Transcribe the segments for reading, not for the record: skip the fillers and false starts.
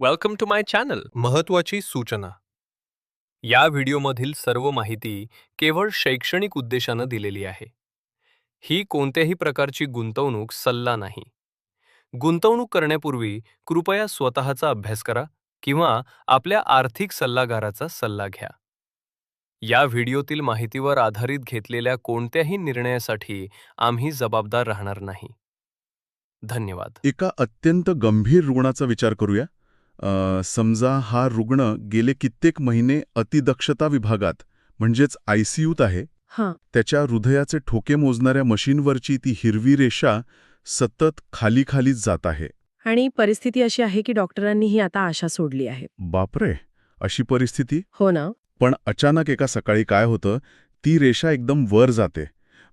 Welcome to my channel. महत्त्वाची सूचना. या व्हिडिओमधील सर्व माहिती केवळ शैक्षणिक उद्देशानं दिलेली आहे. ही कोणत्याही प्रकारची गुंतवणूक सल्ला नाही. गुंतवणूक करण्यापूर्वी कृपया स्वतःचा अभ्यास करा किंवा आपल्या आर्थिक सल्लागाराचा सल्ला घ्या. या व्हिडिओतील माहितीवर आधारित घेतलेल्या कोणत्याही निर्णयासाठी आम्ही जबाबदार राहणार नाही. धन्यवाद. एका अत्यंत गंभीर रुग्णाचा विचार करूया. समजा हा रुग्ण गेले कित्येक महिने अतिदक्षता विभागात म्हणजेच ICUत आहे. हां, त्याच्या हृदयाचे ठोके मोजणाऱ्या मशीनवरची ती हिरवी रेषा सतत खाली खालीच जात आहे. आणि परिस्थिती अशी आहे की डॉक्टरांनीही आता आशा सोडली आहे. बापरे, अशी परिस्थिती? हो ना. पण अचानक एका सकाळी काय होतं, ती रेषा एकदम वर जाते.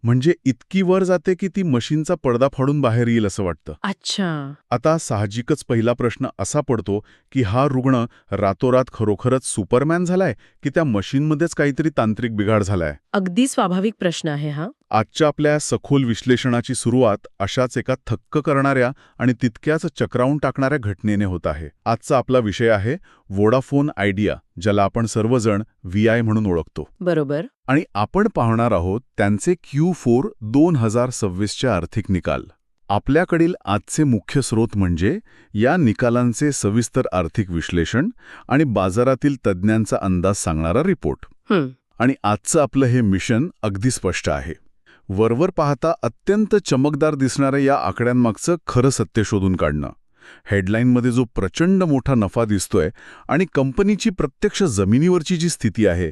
म्हणजे इतकी वर जाते की ती मशीनचा पडदा फाडून बाहेर येईल असं वाटतं. अच्छा. आता साहजिकच पहिला प्रश्न असा पडतो की हा रुग्ण रातोरात खरोखरच सुपरमॅन झालाय की त्या मशीनमध्येच काहीतरी तांत्रिक बिघाड झालाय? अगदी स्वाभाविक प्रश्न आहे हा. आजच्या आपल्या सखोल विश्लेषणाची सुरुवात अशाच एका थक्क करणाऱ्या आणि तितक्याच चक्रावून टाकणाऱ्या घटनेने होत आहे. आजचा आपला विषय आहे वोडाफोन आयडिया, ज्याला आपण सर्वजण VI म्हणून ओळखतो. बरोबर. आणि आपण पाहणार आहोत त्यांचे Q4 2026चे आर्थिक निकाल. आपल्याकडील आजचे मुख्य स्रोत म्हणजे या निकालांचे सविस्तर आर्थिक विश्लेषण आणि बाजारातील तज्ज्ञांचा अंदाज सांगणारा रिपोर्ट. आणि आजचं आपलं हे मिशन अगदी स्पष्ट आहे. वरवर पाहता अत्यंत चमकदार दिसणाऱ्या या आकड्यांमागचं खरं सत्य शोधून काढणं. हेडलाईनमध्ये जो प्रचंड मोठा नफा दिसतोय आणि कंपनीची प्रत्यक्ष जमिनीवरची जी स्थिती आहे,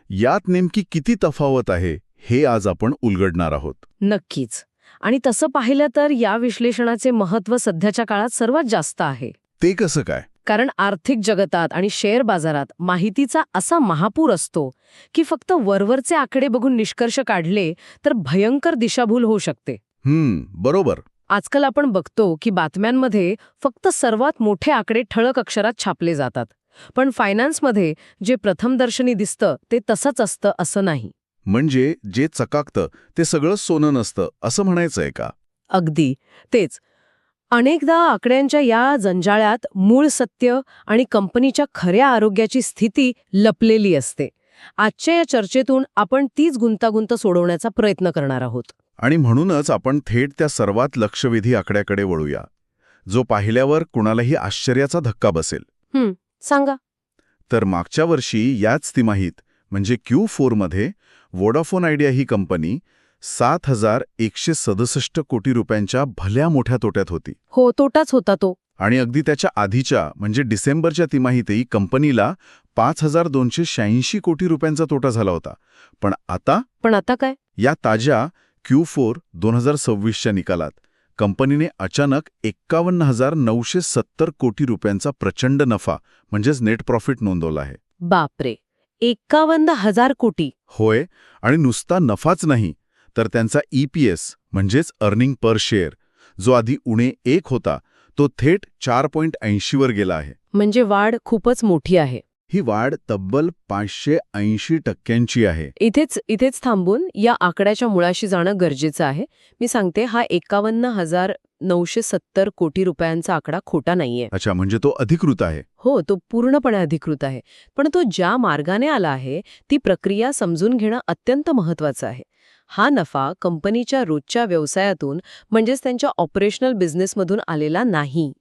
यात नेमकी किती तफावत आहे, हे आज आपण उलगडणार आहोत. नक्कीच. आणि तसं पाहिलं तर या विश्लेषणाचे महत्त्व सध्याच्या काळात सर्वात जास्त आहे. ते कसं काय? कारण आर्थिक जगतात आणि शेअर बाजारात माहितीचा असा महापूर असतो की फक्त वरवरचे आकडे बघून निष्कर्ष काढले तर भयंकर दिशाभूल होऊ शकते. बरोबर. आजकाल आपण बघतो की बातम्यांमध्ये फक्त सर्वात मोठे आकडे ठळक अक्षरात छापले जातात. पण फायनान्समध्ये जे प्रथमदर्शनी दिसतं ते तसंच असतं असं नाही. म्हणजे जे चकाकतं ते सगळं सोनं नसतं असं म्हणायचंय का? अगदी तेच. अनेकदा आकड्यांच्या या जंजाळ्यात मूळ सत्य आणि कंपनीच्या खऱ्या आरोग्याची स्थिती लपलेली असते. आजच्या या चर्चेतून आपण तीच गुंतागुंत सोडवण्याचा प्रयत्न करणार आहोत. आणि म्हणूनच आपण थेट त्या सर्वात लक्षवेधी आकड्याकडे वळूया, जो पाहिल्यावर कुणालाही आश्चर्याचा धक्का बसेल. सांगा. तर मागच्या वर्षी याच तिमाहीत म्हणजे Q4 मध्ये वोडाफोन आयडिया ही कंपनी 7,167 कोटी रुपयांच्या भल्या मोठ्या तोट्यात होती. हो, तोटाच होता तो. आणि अगदी त्याच्या आधीच्या म्हणजे डिसेंबरच्या तिमाहीतही कंपनीला 5,286 कोटी रुपयांचा तोटा झाला होता. पण आता काय? या ताज्या Q4 2026च्या निकालात कंपनीने अचानक 51,970 कोटी रुपयांचा प्रचंड नफा म्हणजेच नेट प्रॉफिट नोंदवला आहे. बापरे, 51,000 कोटी. होय, आणि नुसता नफाच नाही तर त्यांचा EPS म्हणजेच अर्निंग पर शेअर, जो आधी -1 होता तो थेट 4.80 वर गेला आहे. म्हणजे वाढ खूपच मोठी आहे. ही वाढ तब्बल 580% आहे. इथेच थांबून या आकड्याच्या मुळाशी जाणं गरजेचं आहे. मी सांगते, हा 51,970 कोटी रुपयांचा आकडा खोटा नाहीये. अच्छा, म्हणजे तो अधिकृत आहे. हो, तो पूर्णपणे अधिकृत आहे. पण तो ज्या मार्गाने आला आहे ती प्रक्रिया समजून घेणं अत्यंत महत्त्वाचं आहे. हा नफा कंपनीच्या रोजच्या व्यवसायातून म्हणजेच त्यांच्या ऑपरेशनल बिझनेसमधून आलेला नाही.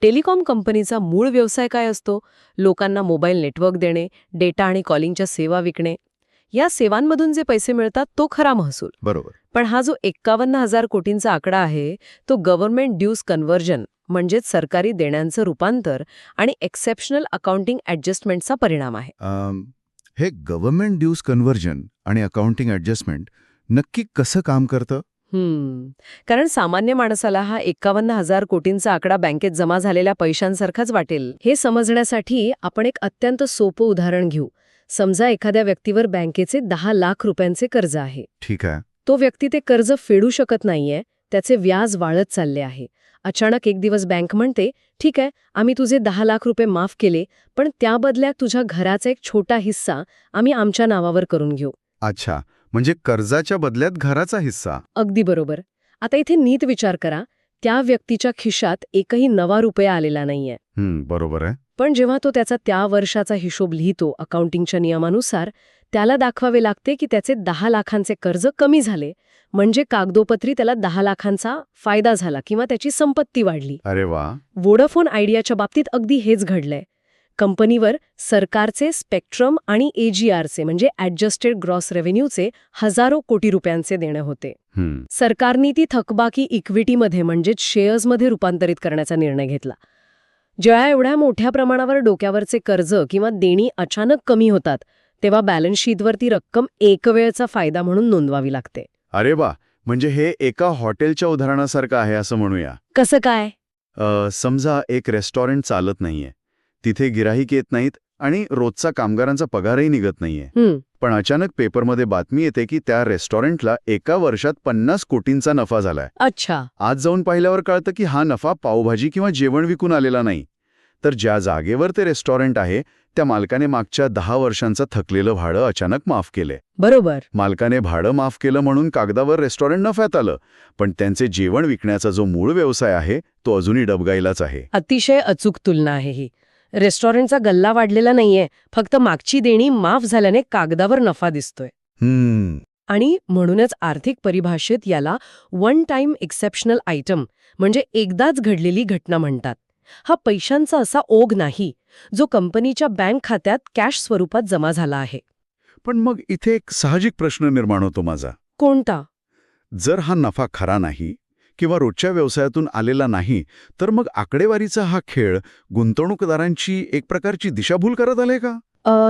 टेलिकॉम कंपनीचा मूळ व्यवसाय काय असतो? लोकांना मोबाईल नेटवर्क देणे, डेटा आणि कॉलिंगच्या सेवा विकणे. या सेवांमधून जे पैसे मिळतात तो खरा महसूल. बरोबर. पण हा जो 51,000 कोटींचा आकडा आहे तो गव्हर्नमेंट ड्यूज कन्व्हर्जन म्हणजेच सरकारी देण्यांचं रूपांतर आणि एक्सेप्शनल अकाउंटिंग ॲडजस्टमेंटचा परिणाम आहे. हे गव्हर्नमेंट ड्यूज कन्व्हर्जन आणि अकाउंटिंग ॲडजस्टमेंट नक्की कसं काम करतं? कारण सामान्य माणसाला हा 51,000 कोटींचा आकडा बँकेत जमा झालेल्या पैशांसारखाच वाटेल. हे समजण्यासाठी आपण एक अत्यंत सोपं उदाहरण घेऊ. समजा एखाद्या व्यक्तीवर बँकेचे 10 लाख रुपयांचे कर्ज आहे. ठीक आहे. तो व्यक्ती ते कर्ज फेडू शकत नाहीये, त्याचे व्याज वाढत चालले आहे. अचानक एक दिवस बँक म्हणते, ठीक आहे, आम्ही तुझे 10 लाख रुपये माफ केले, पण त्या बदल्यात तुझ्या घराचा एक छोटा हिस्सा आम्ही आमच्या नावावर करून घेऊ. अच्छा, म्हणजे कर्जाच्या बदल्यात घराचा हिस्सा. अगदी बरोबर. आता इथे नीट विचार करा, त्या व्यक्तीच्या खिशात एकही नवा रुपया आलेला नाहीये. बरोबर आहे. पण जेव्हा तो त्याचा त्या वर्षाचा हिशोब लिहितो अकाउंटिंगच्या नियमानुसार, त्याला दाखवावे लागते की त्याचे 10 लाखांचे कर्ज कमी झाले, म्हणजे कागदोपत्री त्याला 10 लाखांचा फायदा झाला किंवा त्याची संपत्ती वाढली. अरे वा. वोडाफोन आयडियाच्या बाबतीत अगदी हेच घडलंय. कंपनीवर सरकारचे स्पेक्ट्रम आणि AGRचे म्हणजे ॲडजस्टेड ग्रॉस रेव्हेन्यूचे हजारो कोटी रुपयांचे देणे होते. सरकारने ती थकबाकी इक्विटीमध्ये म्हणजेच शेअर्समध्ये रूपांतरित करण्याचा निर्णय घेतला. जेव्हा एवढ्या मोठ्या प्रमाणावर डोक्यावरचे कर्ज किंवा देणी अचानक कमी होतात, तेव्हा बॅलन्स शीटवर ती रक्कम एकवेळचा फायदा म्हणून नोंदवावी लागते. अरे वा. म्हणजे हे एका हॉटेलच्या उदाहरणासारखं आहे असं म्हणूया. कसं काय? समजा एक रेस्टॉरंट चालत नाहीये, तिथे गिराहिक येत नाहीत आणि रोजचा कामगारांचा पगारही निघत नाहीये. पण अचानक पेपरमध्ये बातमी येते की त्या रेस्टॉरंटला एका वर्षात 50 कोटींचा नफा झालाय. अच्छा. आज जाऊन पाहिल्यावर कळतं की हा नफा पावभाजी किंवा जेवण विकून आलेला नाही, तर ज्या जागेवर ते रेस्टॉरंट आहे त्या मालकाने मागच्या 10 वर्षांचं थकलेलं भाडं अचानक माफ केलंय. बरोबर. मालकाने भाडं माफ केलं म्हणून कागदावर रेस्टॉरंट नफ्यात आलं, पण त्यांचे जेवण विकण्याचा जो मूळ व्यवसाय आहे तो अजूनही डबघाईलाच आहे. अतिशय अचूक तुलना आहे ही. रेस्टॉरंटचा गल्ला वाढलेला नाहीये, फक्त मागची देणी माफ झाल्याने कागदावर नफा दिसतोय. आणि म्हणूनच आर्थिक परिभाषेत याला वन टाइम एक्सेप्शनल आयटम म्हणजे एकदाच घडलेली घटना म्हणतात. हा पैशांचा असा ओघ नाही जो कंपनीच्या बँक खात्यात कॅश स्वरूपात जमा झाला आहे. पण मग इथे एक साहजिक प्रश्न निर्माण होतो माझा. कोणता? जर हा नफा खरा नाही किंवा रोजच्या व्यवसायातून आलेला नाही, तर मग आकडेवारीचा हा खेळ गुंतवणूकदारांची एक प्रकारची दिशाभूल करत आले का?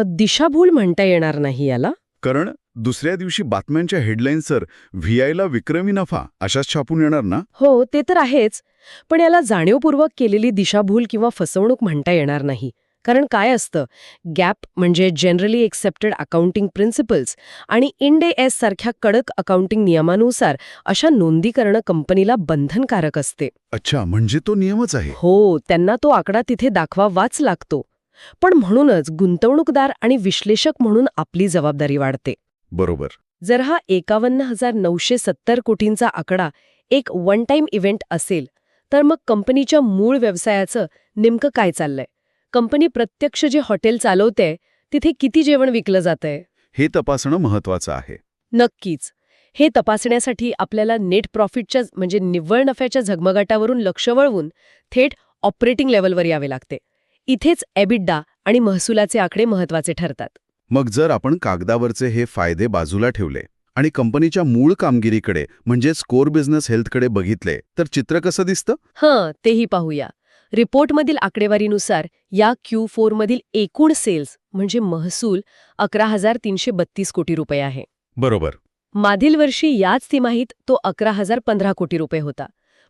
दिशाभूल म्हणता येणार नाही याला. कारण दुसऱ्या दिवशी बातम्यांच्या हेडलाईन्सवर VIला विक्रमी नफा अशाच छापून येणार ना? हो, ते तर आहेच. पण याला जाणीवपूर्वक केलेली दिशाभूल किंवा फसवणूक म्हणता येणार नाही. कारण काय असतं, गॅप म्हणजे जनरली एक्सेप्टेड अकाउंटिंग प्रिन्सिपल्स आणि IND AS सारख्या कडक अकाउंटिंग नियमानुसार अशा नोंदी करणं कंपनीला बंधनकारक असते. अच्छा, म्हणजे तो नियमच आहे. हो, त्यांना तो आकडा तिथे दाखवावाच लागतो. पण म्हणूनच गुंतवणूकदार आणि विश्लेषक म्हणून आपली जबाबदारी वाढते. बरोबर. जर हा 51,970 कोटींचा आकडा एक वन टाइम इव्हेंट असेल, तर मग कंपनीच्या मूळ व्यवसायाचं नेमकं काय चाललंय? कंपनी प्रत्यक्ष जे हॉटेल चालवते तिथे किती जेवण विकलं जातंय? हे तपासणं महत्वाचं आहे. नक्कीच. हे तपासण्यासाठी आपल्याला नेट प्रॉफिटच्या म्हणजे निव्वळ नफ्याच्या झगमगाटावरून लक्ष वळवून थेट ऑपरेटिंग लेव्हलवर यावे लागते. इथेच EBITDA आणि महसुलाचे आकडे महत्वाचे ठरतात. मग जर आपण कागदावरचे हे फायदे बाजूला ठेवले आणि कंपनीच्या मूळ कामगिरीकडे म्हणजेच कोर बिझनेस हेल्थकडे बघितले, तर चित्र कसं दिसतं? तेही पाहूया. रिपोर्टमधील आकडेवारीनुसार या Q4 मधील एकूण सेल्स म्हणजे महसूल 11,332 कोटी रुपये आहे. बरोबर. मागील वर्षी याच तिमाहीत तो 11,015 कोटी रुपये होता.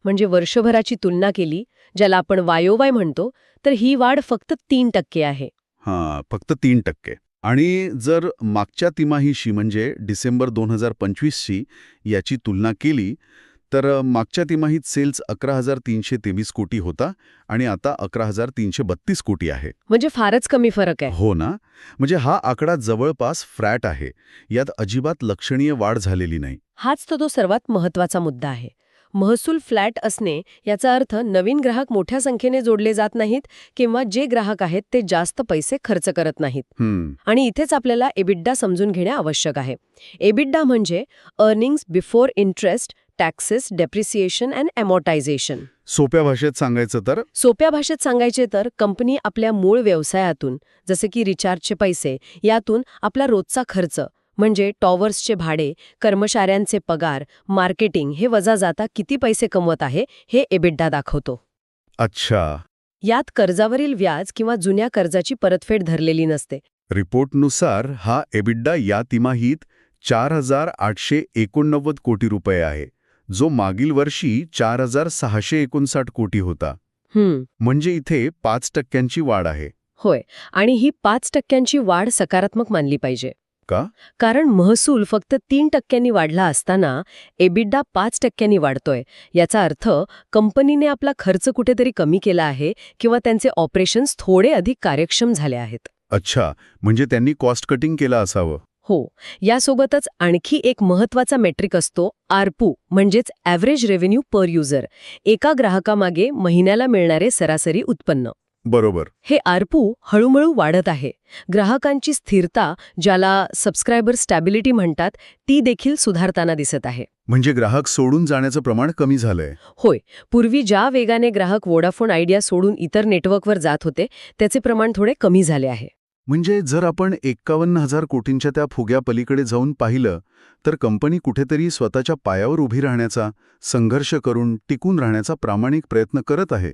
म्हणजे वर्षभराची तुलना केली, ज्याला आपण YOY म्हणतो, तर ही वाढ फक्त 3% आहे. फक्त 3%. आणि जर मागच्या तिमाहीशी म्हणजे डिसेंबर 2025शी याची तुलना केली, तर मागच्या तिमाहीत सेल्स 11,323 कोटी होता आणि आता 11,332 कोटी आहे. म्हणजे फारच कमी फरक आहे. हो ना. म्हणजे हा आकडा जवळपास फ्लॅट आहे. यात अजिबात लक्षणीय वाढ झालेली नाही. हाच तो सर्वात महत्वाचा मुद्दा आहे. महसूल फ्लॅट असणे याचा अर्थ नवीन ग्राहक मोठ्या संख्येने जोडले जात नाहीत किंवा जे ग्राहक आहेत ते जास्त पैसे खर्च करत नाहीत. आणि इथेच आपल्याला EBITDA समजून घेणे आवश्यक आहे. EBITDA म्हणजे earnings before interest, taxes, depreciation and amortisation. सोप्या भाषेत सांगायचे तर कंपनी आपल्या मूळ व्यवसायातून जसे की रिचार्जचे पैसे यातून आपला रोजचा खर्च म्हणजे टॉवर्सचे भाडे, कर्मचाऱ्यांचे पगार, मार्केटिंग हे वजा जाता किती पैसे कमवत आहे हे EBITDA दाखवतो. अच्छा. यात कर्जावरील व्याज किंवा जुन्या कर्जाची परतफेड धरलेली नसते. रिपोर्टनुसार हा EBITDA या तिमाहीत 4,889 कोटी रुपये आहे, जो मागील वर्षी 4,659 कोटी होता. म्हणजे इथे 5% वाढ आहे. होय. आणि ही 5% वाढ सकारात्मक मानली पाहिजे. का? कारण महसूल फक्त 3% वाढला असताना EBITDA 5% वाढतोय. याचा अर्थ कंपनीने आपला खर्च कुठेतरी कमी केला आहे किंवा त्यांचे ऑपरेशन्स थोडे अधिक कार्यक्षम झाले आहेत. अच्छा, म्हणजे त्यांनी कॉस्ट कटिंग केलं असावं. हो, यासोबतच आणखी एक महत्वाचा मेट्रिक असतो आरपू, म्हणजेच ॲव्हरेज रेव्हेन्यू पर युजर. एका ग्राहकामागे महिन्याला मिळणारे सरासरी उत्पन्न. बरोबर. हे आरपू हळूहळू वाढत आहे. ग्राहकांची स्थिरता, ज्याला सबस्क्रायबर स्टॅबिलिटी म्हणतात, ती देखील सुधारताना दिसत आहे. म्हणजे ग्राहक सोडून जाण्याचं प्रमाण कमी झालंय. होय, पूर्वी ज्या वेगाने ग्राहक वोडाफोन आयडिया सोडून इतर नेटवर्कवर जात होते, त्याचे प्रमाण थोडे कमी झाले आहे. म्हणजे जर आपण 51,000 कोटींच्या त्या फुग्या पलीकडे जाऊन पाहिलं तर कंपनी कुठेतरी स्वतःच्या पायावर उभी राहण्याचा, संघर्ष करून टिकून राहण्याचा प्रामाणिक प्रयत्न करत आहे,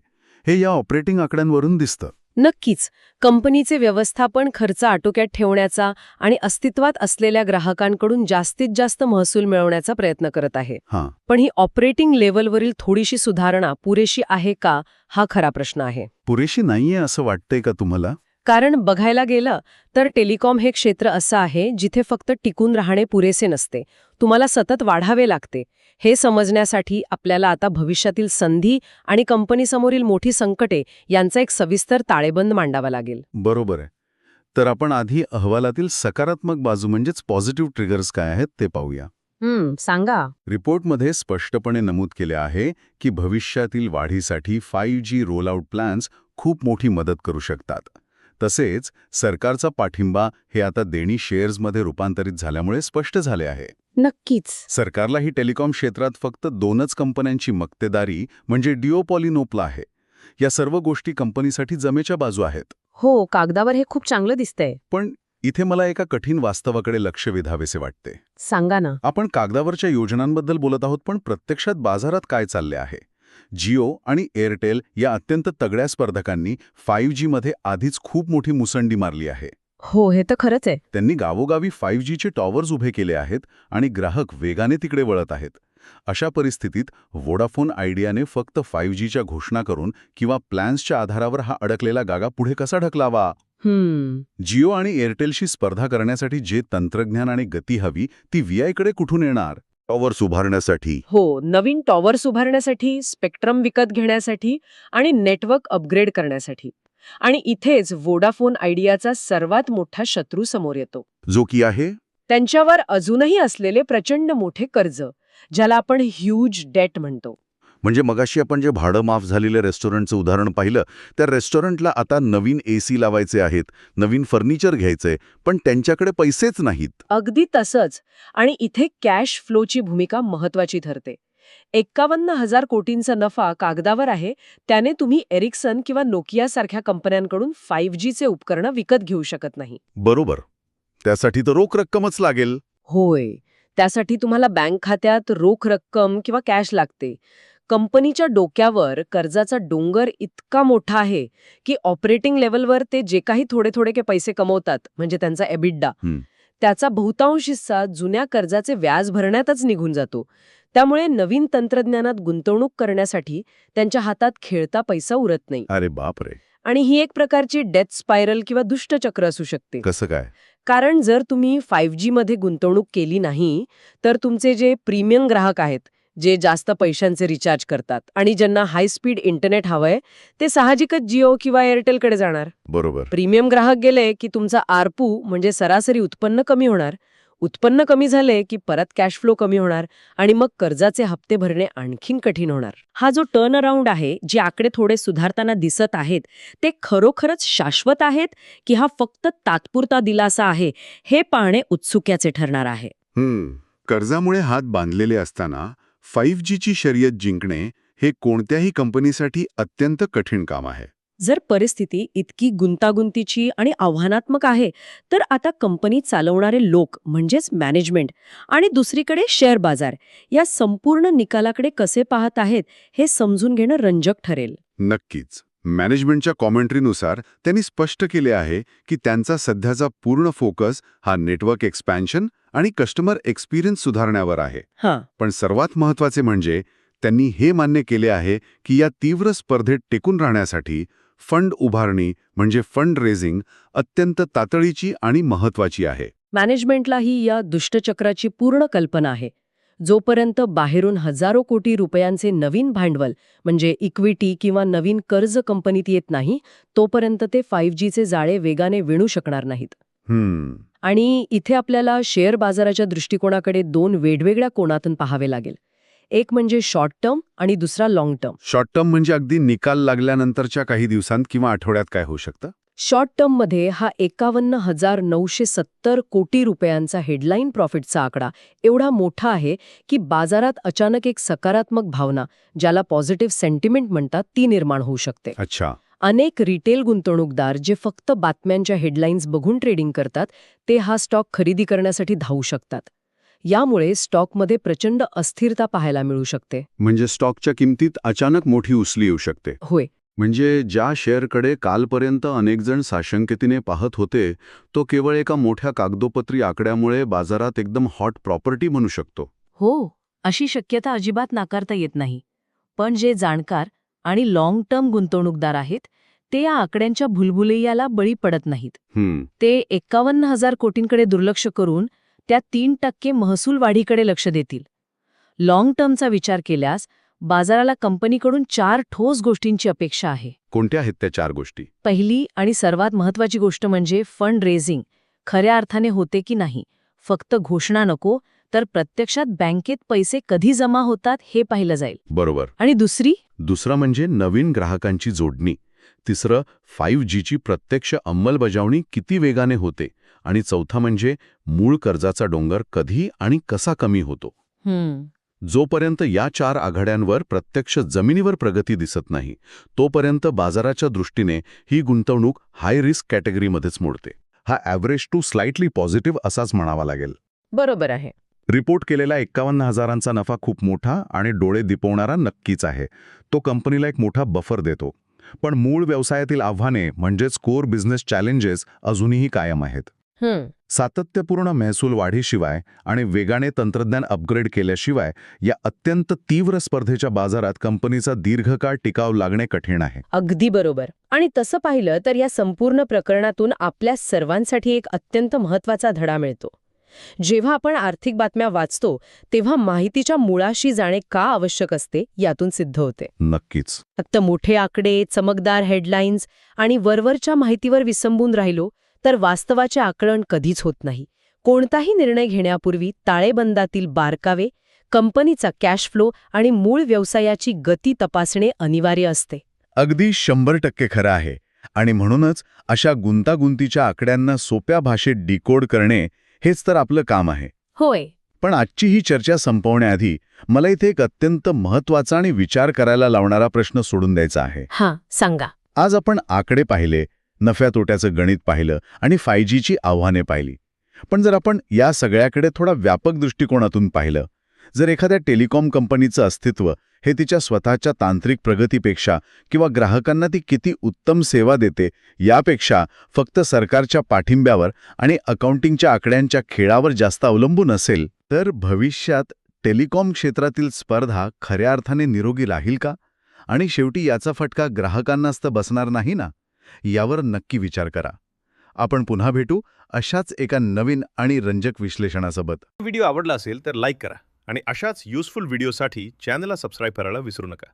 हे या ऑपरेटिंग आकड्यांवरून दिसतं. नक्कीच, कंपनीचे व्यवस्थापन खर्च आटोक्यात ठेवण्याचा आणि अस्तित्वात असलेल्या ग्राहकांकडून जास्तीत जास्त महसूल मिळवण्याचा प्रयत्न करत आहे. हां. पण ही ऑपरेटिंग लेव्हलवरील थोडीशी सुधारणा पुरेशी आहे का, हा खरा प्रश्न आहे. पुरेशी नाहीये असं वाटतंय का तुम्हाला? कारण बघायला गेलं तर टेलिकॉम हे क्षेत्र असं आहे जिथे फक्त टिकून राहणे पुरेसे नसते, तुम्हाला सतत वाढावे लागते. हे समजण्यासाठी आपल्याला आता भविष्यातील संधी आणि कंपनीसमोरील मोठी संकटे यांचा एक सविस्तर ताळेबंद मांडावा लागेल. बरोबर आहे. तर आपण आधी अहवालातील सकारात्मक बाजू म्हणजेच पॉझिटिव्ह ट्रिगर्स काय आहेत ते पाहूया. सांगा. रिपोर्टमध्ये स्पष्टपणे नमूद केले आहे की भविष्यातील वाढीसाठी 5G रोलआउट प्लॅन्स खूप मोठी मदत करू शकतात. तसेच सरकारचा पाठिंबा हे आता देणी शेअर्समध्ये रूपांतरित झाल्यामुळे स्पष्ट झाले आहे. नक्कीच. सरकारलाही टेलिकॉम क्षेत्रात फक्त 2च कंपन्यांची मक्तेदारी म्हणजे डिओपॉलिनोपला आहे. या सर्व गोष्टी कंपनीसाठी जमेच्या बाजू आहेत. हो, कागदावर हे खूप चांगलं दिसतंय. पण इथे मला एका कठीण वास्तवाकडे लक्ष वेधावेसे वाटते. सांगा ना. आपण कागदावरच्या योजनांबद्दल बोलत आहोत, पण प्रत्यक्षात बाजारात काय चालले आहे? जिओ आणि एअरटेल या अत्यंत तगड्या स्पर्धकांनी 5G मध्ये आधीच खूप मोठी मुसंडी मारली आहे. हो, हे तर खरंच आहे. त्यांनी गावोगावी 5Gचे टॉवर्स उभे केले आहेत आणि ग्राहक वेगाने तिकडे वळत आहेत. अशा परिस्थितीत वोडाफोन आयडियाने फक्त 5Gच्या घोषणा करून किंवा प्लॅन्सच्या आधारावर हा अडकलेला गागा पुढे कसा ढकलावा? जिओ आणि एअरटेलशी स्पर्धा करण्यासाठी जे तंत्रज्ञान आणि गती हवी ती VIकडे कुठून येणार? टॉवर्स उभारण्यासाठी. हो, नवीन टॉवर्स उभारण्यासाठी, स्पेक्ट्रम विकत घेण्यासाठी आणि नेटवर्क अपग्रेड करण्यासाठी. आणि इथेच वोडाफोन आयडियाचा सर्वात मोठा शत्रू समोर येतो, जो की आहे त्यांच्यावर अजूनही असलेले प्रचंड मोठे कर्ज, ज्याला आपण ह्यूज डेट म्हणतो. म्हणजे मगाशी आपण जे भाडं माफ झालेल्या रेस्टॉरंटचं उदाहरण पाहिलं, त्या रेस्टॉरंटला आता नवीन AC लावायचे आहेत, नवीन फर्निचर घ्यायचंय, पण त्यांच्याकडे पैसेच नाहीत. अगदी तसंच. आणि इथे कॅश फ्लोची भूमिका महत्वाची ठरते. 51,000 कोटींचा नफा कागदावर आहे, त्याने तुम्ही एरिक्सन किंवा नोकियासारख्या कंपन्यांकडून 5Gचे उपकरणं विकत घेऊ शकत नाही. बरोबर. त्यासाठी तर रोख रक्कमच लागेल. होय, त्यासाठी तुम्हाला बँक खात्यात रोख रक्कम किंवा कॅश लागते. कंपनीच्या डोक्यावर कर्जाचा डोंगर इतका मोठा आहे की ऑपरेटिंग लेव्हलवर ते जे काही थोडे थोडे पैसे कमवतात, म्हणजे त्यांचा एबिडा, त्याचा बहुतांश हिस्सा जुन्या कर्जाचे व्याज भरण्यातच निघून जातो. त्यामुळे नवीन तंत्रज्ञानात गुंतवणूक करण्यासाठी त्यांच्या हातात खेळता पैसा उरत नाही. अरे बापरे. आणि ही एक प्रकारची डेथ स्पायरल किंवा दुष्टचक्र असू शकते. कसं काय? कारण जर तुम्ही 5G मध्ये गुंतवणूक केली नाही तर तुमचे जे प्रीमियम ग्राहक आहेत, जे जास्त पैशांचे रिचार्ज करतात आणि ज्यांना हाय स्पीड इंटरनेट हवंय, ते साहजिकच जिओ किंवा एअरटेलकडे जाणार. बरोबर. प्रीमियम ग्राहक गेले की तुमचा आरपू म्हणजे सरासरी उत्पन्न कमी होणार. उत्पन्न कमी झाले की परत कॅश फ्लो कमी होणार आणि मग कर्जाचे हप्ते भरणे आणखीन कठीण होणार. हा जो टर्न अराउंड आहे, जे आकडे थोडे सुधारताना दिसत आहेत, ते खरोखरच शाश्वत आहेत की हा फक्त तात्पुरता दिलासा आहे, हे पाहणे उत्सुक्याचे ठरणार आहे. कर्जामुळे हात बांधलेले असताना 5Gची शर्यत जिंकणे हे कोणत्याही कंपनीसाठी अत्यंत कठीण काम आहे. जर परिस्थिती इतकी गुंतागुंतीची आणि आव्हानात्मक आहे, तर आता कंपनी चालवणारे लोक म्हणजेच मॅनेजमेंट आणि दुसरीकडे शेअर बाजार या संपूर्ण निकालाकडे कसे पाहत आहेत हे समजून घेणं रंजक ठरेल. नक्कीच. मॅनेजमेंटच्या कॉमेंट्रीनुसार त्यांनी स्पष्ट केले आहे की त्यांचा सध्याचा पूर्ण फोकस हा नेटवर्क एक्सपॅन्शन आणि कस्टमर एक्सपिरियन्स सुधारण्यावर आहे. पण सर्वात महत्त्वाचे म्हणजे त्यांनी हे मान्य केले आहे की या तीव्र स्पर्धेत टिकून राहण्यासाठी फंड उभारणी म्हणजे फंड रेझिंग अत्यंत तातडीची आणि महत्त्वाची आहे. मॅनेजमेंटलाही या दुष्टचक्राची पूर्ण कल्पना आहे. जोपर्यंत बाहेरून हजारो कोटी रुपयांचे नवीन भांडवल म्हणजे इक्विटी किंवा नवीन कर्ज कंपनीत येत नाही, तोपर्यंत ते 5Gचे जाळे वेगाने विणू शकणार नाहीत. आणि इथे आपल्याला शेअर बाजाराच्या दृष्टिकोनाकडे दोन वेगवेगळ्या कोनातून पाहावे लागेल. एक म्हणजे शॉर्ट टर्म आणि दुसरा लाँग टर्म. शॉर्ट टर्म म्हणजे अगदी निकाल लागल्यानंतरच्या काही दिवसांत किंवा आठवड्यात काय होऊ शकतं? शॉर्ट टर्ममध्ये हा 51,970 कोटी रुपयांचा हेडलाईन प्रॉफिटचा आकडा एवढा मोठा आहे की बाजारात अचानक एक सकारात्मक भावना, ज्याला पॉझिटिव्ह सेंटिमेंट म्हणतात, ती निर्माण होऊ शकते. अच्छा. अनेक रिटेल गुंतवणूकदार जे फक्त बातम्यांच्या हेडलाईन्स बघून ट्रेडिंग करतात, ते हा स्टॉक खरेदी करण्यासाठी धावू शकतात. यामुळे स्टॉकमध्ये प्रचंड अस्थिरता पाहायला मिळू शकते. म्हणजे स्टॉकच्या किमतीत अचानक मोठी उसळी येऊ शकते. होय. म्हणजे ज्या शेअरकडे कालपर्यंत अनेक जण साशंकतेने पाहत होते, तो केवळ एका मोठ्या कागदोपत्री आकड्यामुळे बाजारात एकदम हॉट प्रॉपर्टी बनू शकतो. हो, अशी शक्यता अजिबात नाकारता येत नाही. पण जे जाणकार आणि लाँग टर्म गुंतवणूकदार आहेत, ते या आकड्यांच्या भुलभुलैयाला बळी पडत नाहीत. ते 51,000 कोटींकडे दुर्लक्ष करून त्या 3% महसूल वाढीकडे लक्ष देतील. लाँग टर्मचा विचार केल्यास बाजाराला कंपनीकडून 4 ठोस गोष्टींची अपेक्षा आहे. कोणत्या आहेत त्या 4 गोष्टी? पहिली आणि सर्वात महत्त्वाची गोष्ट म्हणजे फंड रेझिंग खऱ्या अर्थाने होते की नाही. फक्त घोषणा नको, तर प्रत्यक्षात बँकेत पैसे कधी जमा होतात हे पाहिलं जाईल. बरोबर. आणि दुसरं म्हणजे नवीन ग्राहकांची जोडणी. तिसरं 5Gची प्रत्यक्ष अंमलबजावणी किती वेगाने होते. आणि चौथा म्हणजे मूळ कर्जाचा डोंगर कधी आणि कसा कमी होतो. जोपर्यंत या 4 आघाड्यांवर प्रत्यक्ष जमिनीवर प्रगती दिसत नाही, तोपर्यंत बाजाराच्या दृष्टीने ही गुंतवणूक हाय रिस्क कॅटेगरीमध्येच मोडते. हा ॲव्हरेज टू स्लाइटली पॉझिटिव्ह असाच म्हणावा लागेल. बरोबर आहे. रिपोर्ट केलेला 51,000चा नफा खूप मोठा आणि डोळे दिपवणारा नक्कीच आहे. तो कंपनीला एक मोठा बफर देतो. पण मूळ व्यवसायातील आव्हाने म्हणजेच कोर बिझनेस चॅलेंजेस अजूनही कायम आहेत. सातत्यपूर्ण महसूल वाढीशिवाय आणि वेगाने तंत्रज्ञान अपग्रेड केल्याशिवाय या अत्यंत तीव्र स्पर्धेच्या बाजारात कंपनीचा दीर्घकाळ टिकाव लागणे कठीण आहे. अगदी बरोबर. आणि तसं पाहिलं तर या संपूर्ण प्रकरणातून आपल्या सर्वांसाठी एक अत्यंत महत्त्वाचा धडा मिळतो. जेव्हा आपण आर्थिक बातम्या वाचतो, तेव्हा माहितीच्या मुळाशी जाणे का आवश्यक असते यातून सिद्ध होते. नक्कीच. फक्त मोठे आकडे, चमकदार हेडलाईन्स आणि वरवरच्या माहितीवर विसंबून राहिलो तर वास्तवाचे आकलन कधीच होत नाही. कोणताही निर्णय घेण्यापूर्वी ताळेबंदातील बारकावे, कंपनीचा कॅश फ्लो आणि मूळ व्यवसायाची गती तपासणे अनिवार्य असते. अगदी 100% खरं आहे. आणि म्हणूनच अशा गुंतागुंतीच्या आकड्यांना सोप्या भाषेत डिकोड करणे हेच तर आपलं काम आहे. होय. पण आजची ही चर्चा संपवण्याआधी मला इथे एक अत्यंत महत्त्वाचा आणि विचार करायला लावणारा प्रश्न सोडून द्यायचा आहे. हां, सांगा. आज आपण आकडे पाहिले, नफ्या तोट्याचं गणित पाहिलं आणि 5Gची आव्हाने पाहिली. पण जर आपण या सगळ्याकडे थोडा व्यापक दृष्टिकोनातून पाहिलं, जर एखाद्या टेलिकॉम कंपनीचं अस्तित्व हे तिच्या स्वतःच्या तांत्रिक प्रगतीपेक्षा किंवा ग्राहकांना ती किती उत्तम सेवा देते यापेक्षा फक्त सरकारच्या पाठिंब्यावर आणि अकाउंटिंगच्या आकड्यांच्या खेळावर जास्त अवलंबून असेल, तर भविष्यात टेलिकॉम क्षेत्रातील स्पर्धा खऱ्या अर्थाने निरोगी राहील का? आणि शेवटी याचा फटका ग्राहकांनाच तर बसणार नाही ना? यावर नक्की विचार करा. आपण पुन्हा भेटू अशाच एका नवीन आणि रंजक विश्लेषणासोबत. व्हिडिओ आवडला असेल तर लाईक करा आणि अशाच युजफुल व्हिडिओसाठी चॅनलला सबस्क्राईब करायला विसरू नका.